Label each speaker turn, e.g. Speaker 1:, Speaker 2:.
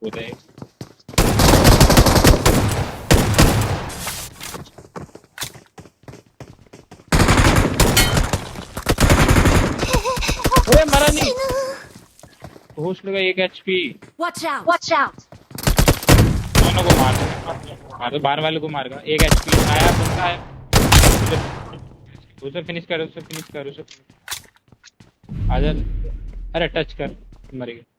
Speaker 1: उदय अरे मरा नहीं। होश लगा 1 HP।
Speaker 2: Watch out! Watch out!
Speaker 1: दोनों को मार मार, बाहर वाले को मार। 1 HP आया, बंदा आया। उसे फिनिश कर, उसे फिनिश कर, उसे आजा। अरे टच कर, मर गया।